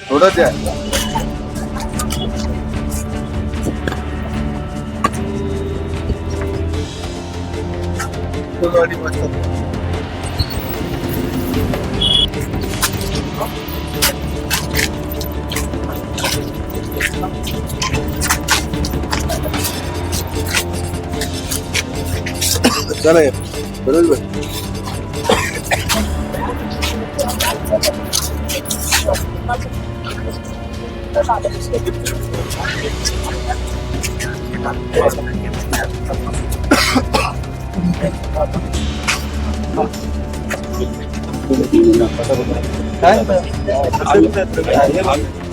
थोडं द्या. चला बरोबर.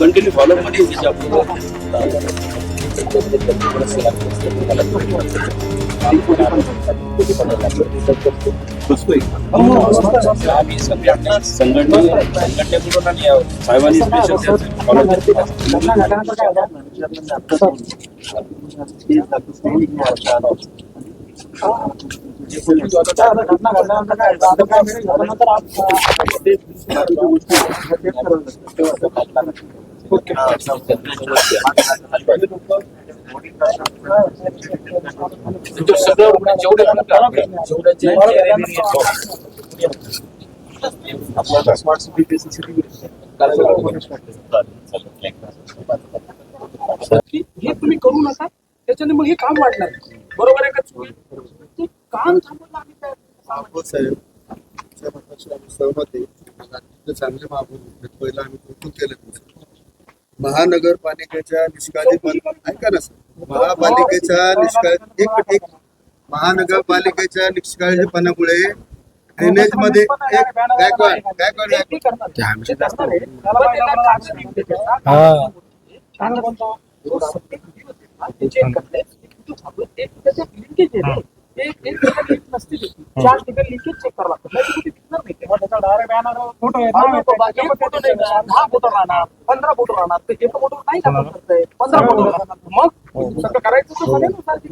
कंटिन्यू फॉलो मध्ये संघटनेकडून आणि साहेबांनी हे तुम्ही करू नका, त्याच्याने मग हे काम वाढणार. बरोबर आहे का? ते काम थांबवलं आम्ही काय साहेब सहमत आहे. चांगले महापौर पहिला आम्ही कौतुक केलं. महानगरपालिकेच्या निष्काळजीपणा ऐका ना सर, महानगरपालिकेच्या निष्काळजीपणामुळे ड्रेनेज मध्ये चार ठिकाणी लिकेज चेक करावं लागतं. 10 फोटो राहणार, 15 फोटो राहणार. तर एका फोटो नाही का करताय, 15 फोटो राहणार. मग सगळं करायचं तर सगळ्यांनुसारखी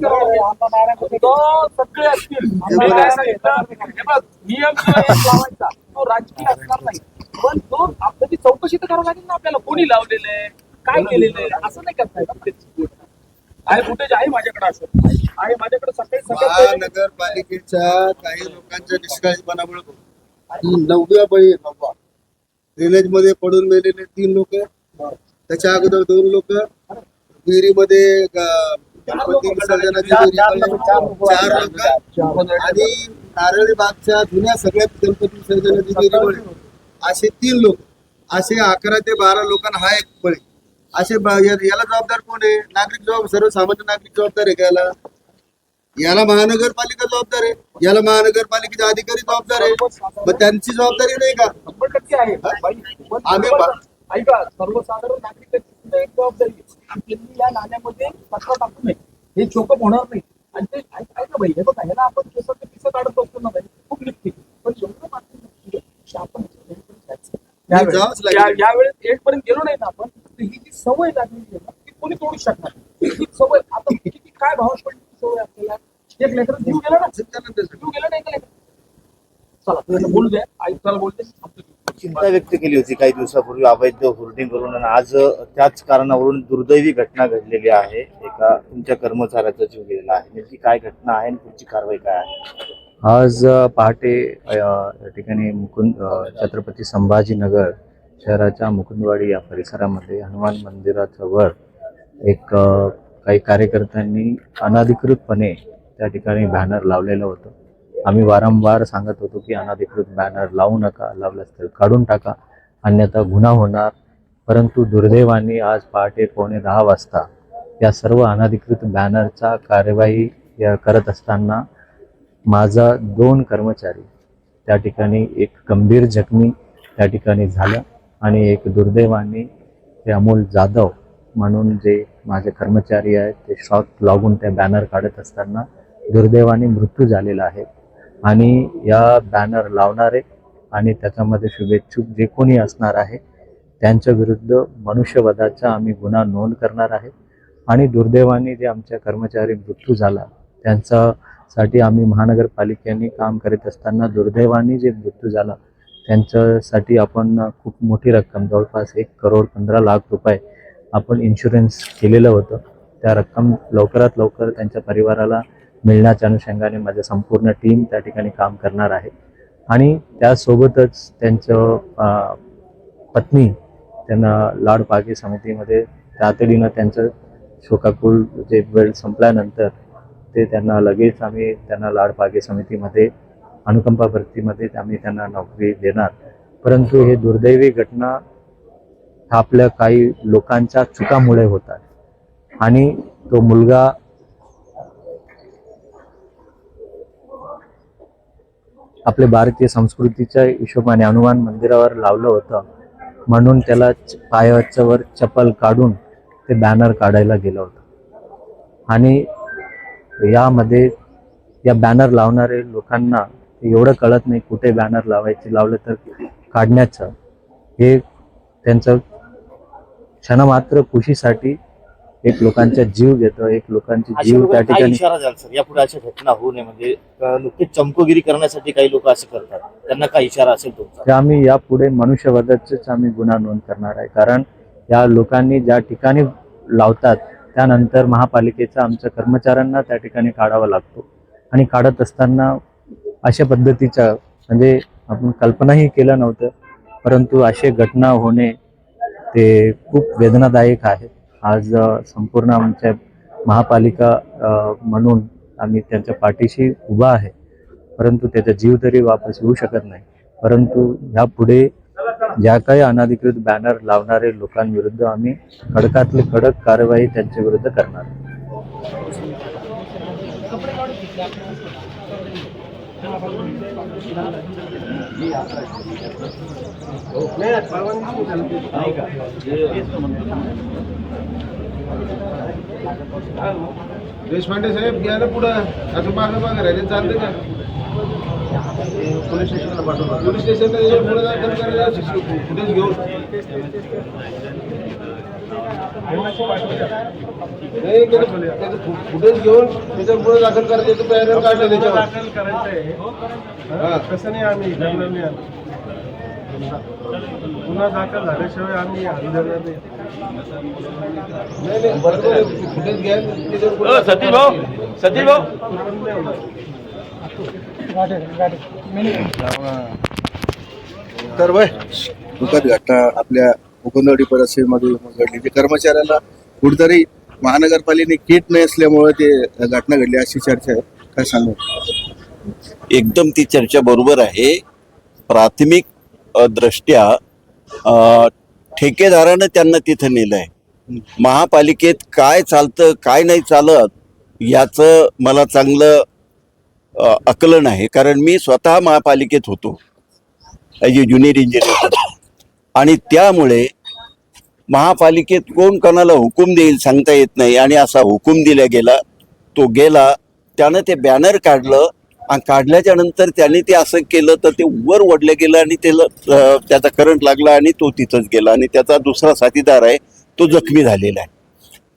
सगळे असतील नियम लावायचा, तो राजकीय असणार नाही. पण तो आपल्याची चौकशी तर करावं लागेल ना आपल्याला. कोणी लावलेलं आहे, काय केलेलं आहे, असं नाही करता येत. आहे फुटेज आहे माझ्याकडे, असं आहे माझ्याकडे. सकाळी महानगरपालिकेच्या काही लोकांच्या निष्काळजीपणामुळे 9व्या बळी ड्रेनेज मध्ये पडून मेलेले 3 लोक, त्याच्या अगोदर 2 लोक, विहिरीमध्ये गणपती विसर्जनाची 4 लोक, आणि नारळी बागच्या जुन्या सगळ्यात गणपती विसर्जनाची विहिरीमध्ये असे 3 लोक. असे 11 ते 12 लोकांना हा एक बळी. असे याला जबाबदार कोण आहे? नागरिक सर्वसामान्य नागरिक जबाबदार आहे का याला महानगरपालिका जबाबदार आहे, याला महानगरपालिकेचे अधिकारी जबाबदार आहे. मग त्यांची जबाबदारी नाही का? 100% आहे. आम्ही ऐका, सर्वसाधारण नागरिकांची जबाबदारी त्यांनी या नाल्यामध्ये कचरा टाकू नये, हे चोकअप होणार नाही. आणि ते ऐका भाई, हे बघा, ह्याला आपण केस काढत असतो ना, खूप निघते. पण एवढं मात्र आपण यावेळेस एंड पर्यंत गेलो नाही ना आपण, ही जी सवय लागलेली आहे ना, ती कोणी तोडू शकणार. ही सवय आता किती काय भावास पडली सवय आपल्याला. एक लेकर जीव गेला ना, जीव गेला नाही का लेकर. चला बोलू द्या, आयुक्ताला बोलते. चिंता व्यक्त केली होती काही दिवसापूर्वी अवैध होर्डिंग करून, आणि आज त्याच कारणावरून दुर्दैवी घटना घडलेली आहे. एका तुमच्या कर्मचाऱ्याचा जीव गेलेला आहे. नेमकी काय घटना आहे आणि पुढची कारवाई काय आहे? आज पहाटे या ठिकाणी छत्रपती संभाजीनगर शहराच्या मुकुंदवाडी या परिसरामध्ये हनुमान मंदिराजवळ एक काही कार्यकर्त्यांनी अनधिकृतपणे त्या ठिकाणी बॅनर लावलेलं होतं. आम्ही वारंवार सांगत होतो की अनधिकृत बॅनर लावू नका, लावल्यास तर काढून टाका, अन्यथा गुन्हा होणार. परंतु दुर्दैवाने आज पहाटे 9:15 वाजता या सर्व अनधिकृत बॅनरचा कार्यवाही करत असताना माझा 2 कर्मचारी त्या ठिकाणी, एक गंभीर जखमी त्या ठिकाणी झालं, आणि एक दुर्दैवाने ते अमोल जाधव म्हणून जे माझे कर्मचारी आहेत ते शॉक लागून त्या बॅनर काढत असताना दुर्दैवाने मृत्यू झालेला आहे. आणि या बॅनर लावणारे आणि त्याच्यामध्ये शुभेच्छुक जे कोणी असणार आहे त्यांच्या विरुद्ध मनुष्यवधाचा आम्ही गुन्हा नोंद करणार आहे. आणि दुर्दैवाने जे आमच्या कर्मचारी मृत्यू झाला त्यांच्यासाठी आम्ही महानगरपालिकेने काम करीत असताना दुर्दैवाने जे मृत्यू झाला त्यांच्यासाठी आपण खूप मोठी रक्कम जवळपास 1,15,00,000 रुपये आपण इन्शुरन्स केलेलं होतं. त्या रक्कम लवकरात लवकर त्यांच्या परिवाराला मिळण्याच्या अनुषंगाने माझं संपूर्ण टीम त्या ठिकाणी काम करणार आहे. आणि त्यासोबतच त्यांचं पत्नी त्यांना लाडबागे समितीमध्ये तातडीनं त्यांचं शोकाकुल जे वेळ संपल्यानंतर ते त्यांना लगेच आम्ही त्यांना लाडबागे समितीमध्ये अनुकंपा भरतीमध्ये आम्ही त्यांना नोकरी देणार. परंतु हे दुर्दैवी घटना आपल्या काही लोकांच्या चुकामुळे होतात. आणि तो मुलगा आपल्या भारतीय संस्कृतीच्या हिशोबाने हनुमान मंदिरावर लावलं होतं म्हणून त्याला पायाच्या वर चप्पल काढून ते बॅनर काढायला गेलं होतं. आणि यामध्ये या बॅनर लावणारे लोकांना एवढं कळत नाही कुठे बॅनर लावायचे, लावलं तर काढण्याचं हे त्यांचं क्षणमात्र खुशीसाठी एक लोकांचा जीव घेतो, एक लोकांची अशा जीव त्या लोकांना काय ठिकाणी. इशारा द्याल सर यापुढे अशा घटना होऊ नये म्हणजे नुकतीच चमकोगिरी करण्यासाठी काही लोक असं करतात त्यांना काय इशारा असेल तुमचा? तर आम्ही यापुढे मनुष्यवधाचेच आम्ही गुन्हा नोंद करणार आहे. कारण या लोकांनी ज्या ठिकाणी लावतात त्यानंतर महापालिकेचा आमच्या कर्मचाऱ्यांना त्या ठिकाणी काढावा लागतो. आणि काढत असताना अशा पद्धतीच्या म्हणजे आपण कल्पनाही केलं नव्हतं, परंतु असे घटना होणे ते खूप वेदनादायक आहे. आज संपूर्ण आमच्या महापालिका म्हणून आम्ही त्यांच्या पाठीशी उभा आहे, परंतु त्याचा जीव तरी वापस येऊ शकत नाही. परंतु ह्यापुढे ज्या काही अनधिकृत बॅनर लावणारे लोकांविरुद्ध आम्ही कडकातली कडक कारवाई त्यांच्या विरुद्ध करणार. देशपांडे साहेब घ्या ना पुढं, असं मागं मागं राहिले चालते का? पोलीस स्टेशनला पाठवलं, पोलीस स्टेशनला पुढे दाखल करायला कुठेच घेऊन नाही त्याचं फुटेज घेऊन त्याच्यावर पुढे दाखल करायचं पॅनल काढलं त्याच्यावर दाखल करायचंय. कसं नाही आम्ही करणार नाही, पुन्हा दाखल झाल्याशिवाय आम्ही हलणार नाही. नाही बरोबर फुटेज घ्या त्याच्यावर सतीश भाऊ तर दुःखद घटना आपल्या मुकुंदवाडी परिसरामध्ये घडली. ते कर्मचाऱ्याला कुठेतरी महानगरपालिकेने किट नाही असल्यामुळे ते घटना घडली अशी चर्चा आहे. काय सांगू? एकदम ती चर्चा बरोबर आहे. प्राथमिक दृष्ट्या ठेकेदारानं त्यांना तिथं नेलंय. महापालिकेत काय चालतं काय नाही चालत याचं मला चांगलं आकलन आहे, कारण मी स्वतः महापालिकेत होतो ॲज ए ज्युनियर इंजिनियर. आणि त्यामुळे महापालिकेत कोण कोणाला हुकूम देईल सांगता येत नाही. आणि असा हुकूम दिला गेला, तो गेला. त्यानं ते बॅनर काढलं आणि काढल्याच्या नंतर त्याने ते असं केलं तर ते वर ओढलं गेलं आणि त्याचा करंट लागला आणि तो तिथंच गेला आणि त्याचा दुसरा साथीदार आहे तो जखमी झालेला आहे.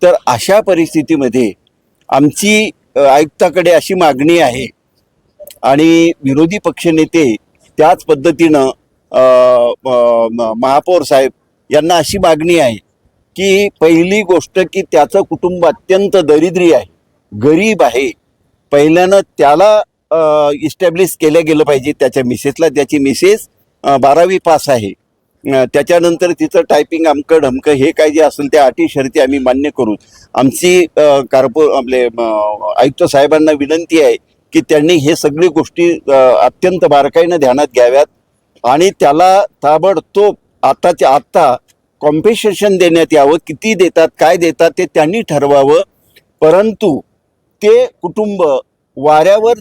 तर अशा परिस्थितीमध्ये आमची आयुक्ताकडे अशी मागणी आहे आणि विरोधी पक्षनेते त्याच पद्धतीनं महापौर साहेब यांना अशी मागणी आहे की पहिली गोष्ट की त्याचं कुटुंब अत्यंत दरिद्री आहे, गरीब आहे. पहिल्यानं त्याला इस्टॅब्लिश केलं गेलं पाहिजे. त्याच्या मिसेसला, त्याची मिसेस 12वी पास आहे. त्याच्यानंतर तिचं टायपिंग अमकं ढमकं हे काय जे असेल त्या अटी शर्ती आम्ही मान्य करू. आमची आपले आयुक्त साहेबांना विनंती आहे की त्यांनी हे सगळी गोष्टी अत्यंत बारकाईनं ध्यानात घ्याव्यात आणि त्याला ताबडतोब आत्ताच्या आत्ता कॉम्पेन्सेशन देण्यात यावं. किती देतात काय देतात ते त्यांनी ठरवावं, परंतु ते कुटुंब वाऱ्यावर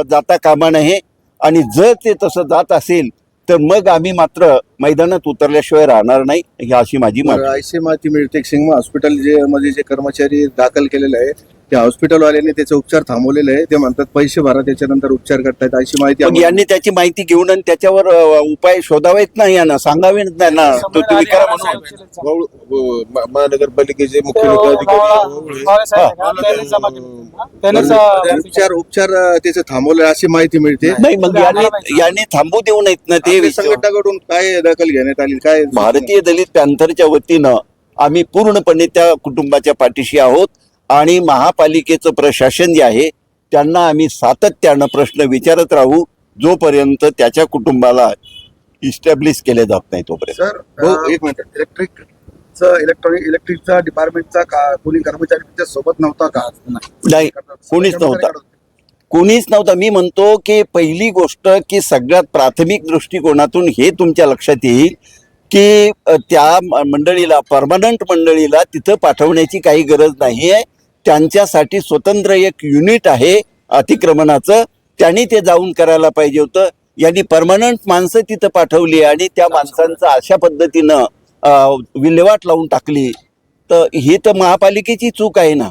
जाता कामा नये. आणि जर ते तसं जात असेल तर मग आम्ही मात्र मैदानात उतरल्याशिवाय राहणार नाही, ही अशी माझी मागणी. आयसी माती मिळते सिंगमा हॉस्पिटल मध्ये जे कर्मचारी दाखल केलेले आहे त्या हॉस्पिटलवाल्याने त्याचे उपचार थांबवलेले आहे. ते म्हणतात पैसे भरा त्याच्यानंतर उपचार करतायत अशी माहिती मग आम्हाला- यांनी त्याची माहिती घेऊन आणि त्याच्यावर उपाय शोधावेत ना, यांना सांगावेत ना ना, तो तुम्ही करा म्हणून. महानगरपालिकेचे मुख्य अधिकारी उपचार त्याचे थांबवले अशी माहिती मिळते. नाही, मग यांनी थांबू देऊ नयेत ना ते. आपल्या संघटनाकडून काय दखल घेण्यात आली काय? भारतीय दलित पॅंथरच्या वतीनं आम्ही पूर्णपणे त्या कुटुंबाच्या पाठीशी आहोत आणि महापालिकेचं प्रशासन जे आहे त्यांना आम्ही सातत्यानं प्रश्न विचारत राहू जोपर्यंत त्याच्या कुटुंबाला इस्टॅब्लिश केले जात नाही तोपर्यंत. सर एक मिनिट, इलेक्ट्रिकचा डिपार्टमेंटचा कोणी कर्मचारी त्याच्या सोबत नव्हता का? नाही, कोणीच नव्हता. कोणीच नव्हता. मी म्हणतो की पहिली गोष्ट की सगळ्यात प्राथमिक दृष्टिकोनातून हे तुमच्या लक्षात येईल की त्या मंडळीला, परमनंट मंडळीला तिथं पाठवण्याची काही गरज नाही आहे. त्यांच्यासाठी स्वतंत्र एक युनिट आहे अतिक्रमणाचं, त्यांनी ते जाऊन करायला पाहिजे होतं. यांनी परमनंट माणसं तिथं पाठवली आणि त्या माणसांचं अशा पद्धतीनं विल्हेवाट लावून टाकली. तर ही तर महापालिकेची चूक आहे ना.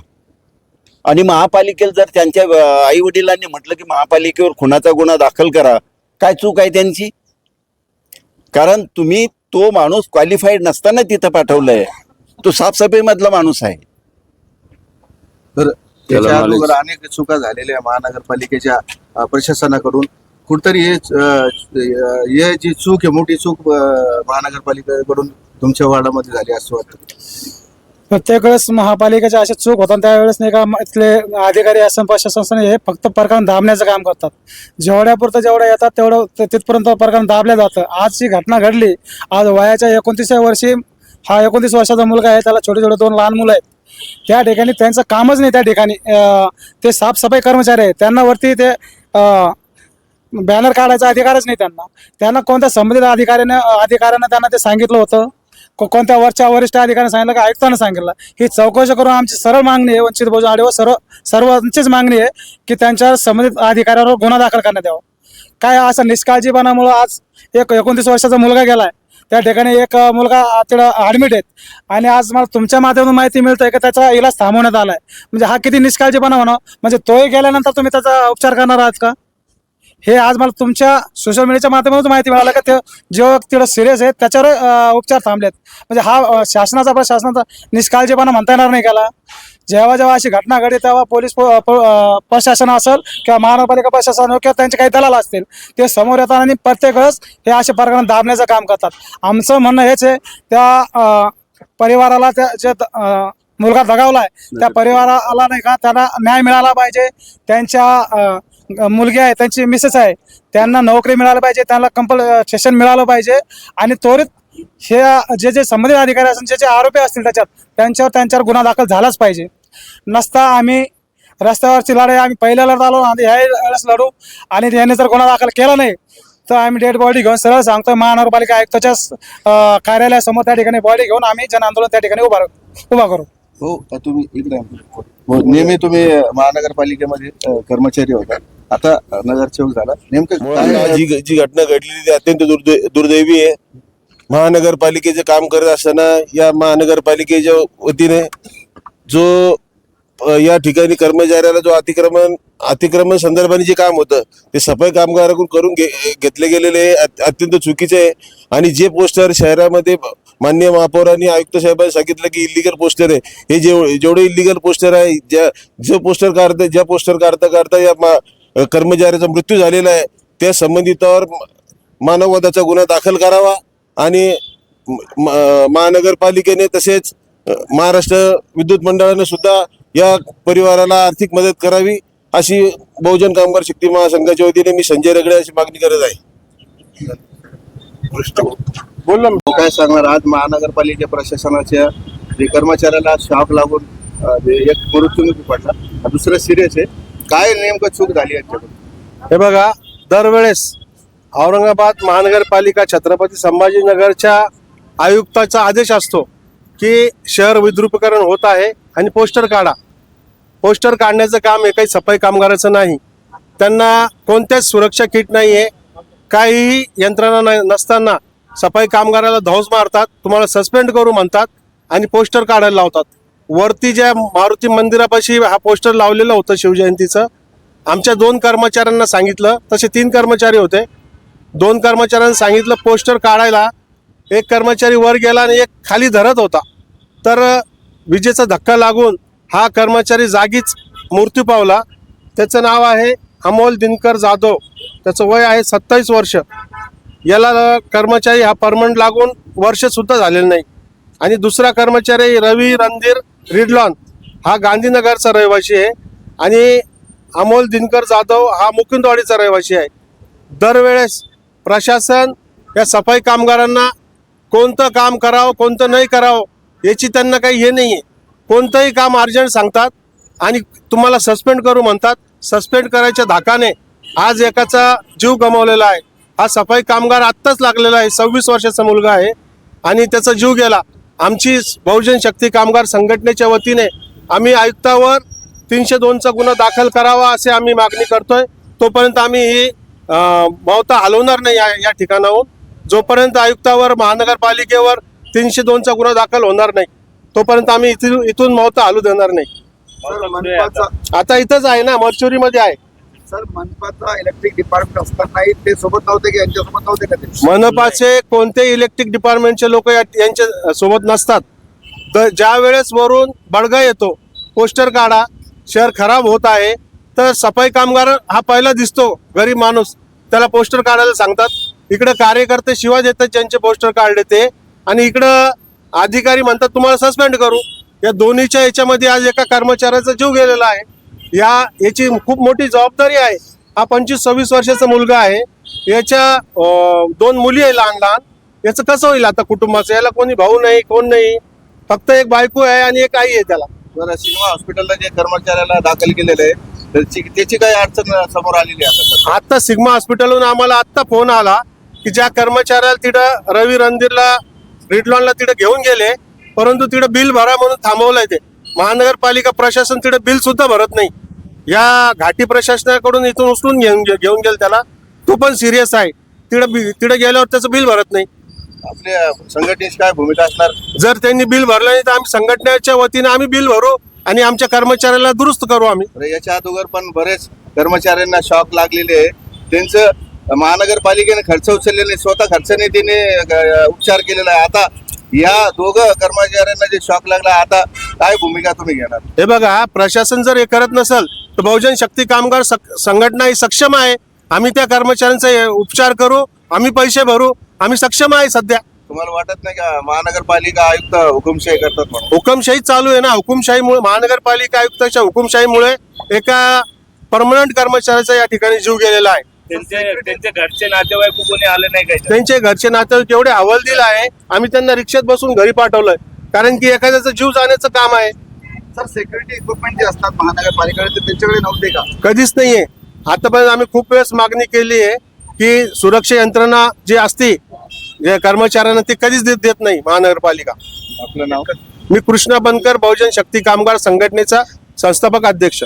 आणि महापालिकेला जर त्यांच्या आई वडिलांनी म्हटलं की महापालिकेवर खुनाचा गुन्हा दाखल करा, काय चूक आहे त्यांची? कारण तुम्ही तो माणूस क्वालिफाईड नसताना तिथं पाठवलंय. तो साफसफाई मधला माणूस आहे. तर त्याच्या अगोदर अनेक चुका झालेल्या महानगरपालिकेच्या प्रशासनाकडून. कुठतरी हे जी चूक आहे, मोठी चूक महानगरपालिकेकडून तुमच्या वार्डामध्ये झाली असं वाटतं? प्रत्येक वेळेस महापालिकेच्या अशा चूक होतात त्यावेळेस नाही का इथले अधिकारी असं प्रशासन हे फक्त प्रकरण दाबण्याचं काम करतात. जेवढ्यापुरतं जेवढं येतात तेवढं तिथपर्यंत प्रकरण दाबलं जातं. आज जी घटना घडली, आज वयाच्या 29व्या वर्षी हा 29 वर्षाचा मुलगा आहे, त्याला छोटे छोटे 2 लहान मुलं आहेत. त्या ठिकाणी त्यांचं कामच नाही. त्या ठिकाणी ते साफसफाई कर्मचारी आहेत, त्यांना वरती ते बॅनर काढायचा अधिकारच नाही त्यांना कोणत्या संबंधित अधिकाऱ्यानं त्यांना ते सांगितलं होतं? कोणत्या वरिष्ठ अधिकाऱ्याने सांगितलं का आयुक्तानं सांगितलं? ही चौकशी करून आमची सरळ मागणी आहे, वंचित बहुजन आघाडीवर सर्वांचीच मागणी आहे की त्यांच्या संबंधित अधिकाऱ्यावर गुन्हा दाखल करण्यात यावा. काय असं निष्काळजीपणामुळं आज एक 29 वर्षाचा मुलगा गेलाय. त्या ठिकाणी एक मुलगा तिकडं ॲडमिट आहेत आणि आज मला तुमच्या माध्यमातून माहिती मिळतंय की त्याचा इलाज थांबवण्यात आलाय. म्हणजे हा किती निष्काळजीपणा म्हणा. म्हणजे तोही गेल्यानंतर तुम्ही त्याचा उपचार करणार आहात का? हे आज मला तुमच्या सोशल मीडियाच्या माध्यमातून माहिती मिळालं का ते जेव्हा तिकडं सिरियस आहे त्याच्यावर उपचार थांबलेत. म्हणजे हा शासनाचा निष्काळजीपणा म्हणता येणार नाही त्याला. जेव्हा अशी घटना घडली तेव्हा पोलीस प्रशासन असेल किंवा महानगरपालिका प्रशासन किंवा त्यांचे काही दलाल असतील, ते समोर येतात आणि प्रत्येक वेळेस हे असे प्रकरण दाबण्याचं काम करतात. आमचं म्हणणं हेच आहे, त्या परिवाराला त्या जे मुलगा दगावलाय त्या परिवाराला नाही का त्याला न्याय मिळाला पाहिजे. त्यांच्या मुलगी आहे, त्यांची मिसेस आहे, त्यांना नोकरी मिळाली पाहिजे, त्यांना कंपल्सेशन मिळालं पाहिजे आणि त्वरित हे जे संबंधित अधिकारी असतील, जे आरोपी असतील त्यांच्यावर गुन्हा दाखल झालाच पाहिजे. नसता आम्ही रस्त्यावरची लढाई आम्ही पहिल्या लढत आलो आणि ह्या वेळेस लढू. आणि यांनी जर गुन्हा दाखल केला नाही तर आम्ही डेड बॉडी घेऊन सरळ सांगतोय महानगरपालिका आयुक्ताच्या कार्यालयासमोर त्या ठिकाणी बॉडी घेऊन आम्ही जन आंदोलन त्या ठिकाणी उभा करू. हो, तुम्ही इकडे नेहमी तुम्ही महानगरपालिकेमध्ये कर्मचारी होता, आता नगरसेवक झाला. नेमकं काय जी घटना घडलेली ती अत्यंत दुर्दैवी आहे. महानगरपालिकेचे काम करत असताना या महानगरपालिकेच्या वतीने जो या ठिकाणी कर्मचाऱ्याला जो अतिक्रमण संदर्भाने जे काम होतं ते सफाई कामगाराकडून करून घेतले गेलेले अत्यंत चुकीचे आहे. आणि जे पोस्टर शहरामध्ये माननीय महापौरांनी आयुक्त साहेबांनी सांगितलं की इलिगल पोस्टर आहे, हे जेवढे इलिगल पोस्टर आहे, ज्या पोस्टर काढता या कर्मचाऱ्याचा मृत्यू झालेला आहे त्या संबंधितावर मानववधाचा गुन्हा दाखल करावा. आणि महानगरपालिकेने तसेच महाराष्ट्र विद्युत मंडळाने सुद्धा या परिवाराला आर्थिक मदत करावी अशी बहुजन कामगार शक्ती महासंघाच्या वतीने मी संजय रगडे अशी मागणी करत आहे. बोल ना, काय सांगणार? आज महानगरपालिका प्रशासनाच्या जे कर्मचाऱ्याला शॉक लागून एक मृत्यूमुखी पडला, दुसरं सिरियस आहे. काय नेमकं चूक झाली यांच्याकडून? हे बघा, दरवेळेस औरंगाबाद महानगरपालिका छत्रपती संभाजीनगरच्या आयुक्ताचा आदेश असतो की शहर विद्रुपीकरण होत आहे आणि पोस्टर काढा. पोस्टर काढण्याचं काम हे काही सफाई कामगाराचं नाही. त्यांना कोणत्याच सुरक्षा किट नाही आहे, काहीही यंत्रणा नसताना सफाई कामगाराला धौस मारतात, तुम्हाला सस्पेंड करू म्हणतात आणि पोस्टर काढायला लावतात. वरती ज्या मारुती मंदिरापाशी हा पोस्टर लावलेलं होतं शिवजयंतीचं, आमच्या 2 कर्मचाऱ्यांना सांगितलं, तसे 3 कर्मचारी होते, 2 कर्मचाऱ्यांना सांगितलं पोस्टर काढायला. एक कर्मचारी वर गेला आणि एक खाली धरत होता, तर विजेचा धक्का लागून हा कर्मचारी जागीच मृत्यू पावला. त्याचं नाव आहे अमोल दिनकर जाधव, त्याचं वय आहे 27 वर्ष. याला कर्मचारी हा परमनंट लागून वर्षसुद्धा झालेलं नाही. आणि दुसरा कर्मचारी रवी रणधीर रिडलॉन हा गांधीनगरचा रहिवासी आहे आणि अमोल दिनकर जाधव हा मुकुंदवाडीचा रहिवासी आहे. दरवेळेस प्रशासन या सफाई कामगारांना कोणतं काम करावं कोणतं नाही करावं याची त्यांना काही हे नाही आहे. कोणतंही काम अर्जंट सांगतात आणि तुम्हाला सस्पेंड करू म्हणतात. सस्पेंड करायच्या धाकाने आज एकाचा जीव गमावलेला आहे. हा सफाई कामगार आत्ताच लागलेला आहे, 26 वर्षाचा मुलगा आहे आणि त्याचा जीव गेला. आमची बहुजन शक्ती कामगार संघटनेच्या वतीने आम्ही आयुक्तावर 302चा गुन्हा दाखल करावा असे आम्ही मागणी करतोय. तोपर्यंत आम्ही ही मावता हलवणार नाही या ठिकाणाहून. जोपर्यंत आयुक्तावर महानगरपालिकेवर 302चा गुन्हा दाखल होणार नाही तोपर्यंत आम्ही इथून मावता हलू देणार नाही. सर मनपाचा आता इथंच आहे ना, मरचुरीमध्ये आहे. सर मनपाचा इलेक्ट्रिक डिपार्टमेंट असतानाही ते सोबत नव्हते की यांच्यासोबत नव्हते का ते? मनपाचे कोणते इलेक्ट्रिक डिपार्टमेंटचे लोक यांच्या सोबत नसतात. ज्या वेळेस वरून बडगा येतो पोस्टर काढा शहर खराब होत आहे, तर सफाई कामगार हा पहिला दिसतो गरीब माणूस, त्याला पोस्टर काढायला सांगतात. इकडे कार्यकर्ते शिवाय देतात ज्यांचे पोस्टर काढले ते, आणि इकडं अधिकारी म्हणतात तुम्हाला सस्पेंड करू. या दोन्हीच्या याच्यामध्ये आज एका कर्मचाऱ्याचा जीव गेलेला आहे. याची खूप मोठी जबाबदारी आहे. हा 25-26 वर्षाचा मुलगा आहे, याच्या 2 मुली आहे लहान लहान. याचं कसं होईल आता कुटुंबाचं? याला कोणी भाऊ नाही, कोण नाही, फक्त एक बायको आहे आणि एक आई आहे त्याला. जर सिनेमा हॉस्पिटलला जे कर्मचाऱ्याला दाखल केलेलं आहे त्याची काही अडचण समोर आलेली आहे आता सिग्मा हॉस्पिटलहून आम्हाला आत्ता फोन आला की ज्या कर्मचाऱ्याला तिथं रवी रणधीरला रिडलॉनला तिथं घेऊन गेले, परंतु तिथं बिल भरा म्हणून थांबवलंय ते. महानगरपालिका प्रशासन तिथं बिल सुद्धा भरत नाही. या घाटी प्रशासनाकडून इथून उचलून घेऊन गेल त्याला. तो पण सिरियस आहे. तिथं गेल्यावर त्याचं बिल भरत नाही. आपल्या संघटनेची काय भूमिका असणार? जर त्यांनी बिल भरलं नाही तर आम्ही संघटनेच्या वतीने आम्ही बिल भरू आणि आमच्या कर्मचाऱ्याला दुरुस्त करू आम्ही. तर याच्या अगोदर पण बरेच कर्मचाऱ्यांना शॉक लागलेले आहे. त्यांचं महानगरपालिकेने खर्च उचललेले, स्वतः खर्चाने त्याने उपचार केलेला आहे. आता या दोघं कर्मचाऱ्यांना जे शॉक लागला, आता काय भूमिका तुम्ही घेणार? हे बघा, प्रशासन जर हे करत नसेल तर बहुजन शक्ती कामगार संघटना ही सक्षम आहे. आम्ही त्या कर्मचाऱ्यांचा उपचार करू, आम्ही पैसे भरू, आम्ही सक्षम आहे. सध्या तुम्हाला वाटत नाही का महानगरपालिका आयुक्त हुकुमशाही करतात म्हणून? हुकुमशाही चालू आहे ना. हुकुमशाहीमुळे, महानगरपालिका आयुक्ताच्या हुकुमशाहीमुळे एका परमनंट कर्मचाऱ्याचा या ठिकाणी जीव गेलेला आहे. त्यांचे घरचे नातेवाईक कोणी आले नाही काय? त्यांचे घरचे नातेवाईक एवढे हवालदिल आहे, आम्ही त्यांना रिक्षात बसून घरी पाठवलंय, कारण की एखाद्याचा जीव जाण्याचं काम आहे. सर, सिक्युरिटी इक्विपमेंट जे असतात महानगरपालिकेकडे ते त्यांच्याकडे नव्हते का? कधीच नाहीये. आतापर्यंत आम्ही खूप वेळेस मागणी केली आहे की सुरक्षा यंत्रणा जी असते या कर्मचाऱ्यांना ती कधीच देत नाही महानगरपालिका. आपलं नाव? मी कृष्णा बनकर, बहुजन शक्ती कामगार संघटनेचा संस्थापक अध्यक्ष.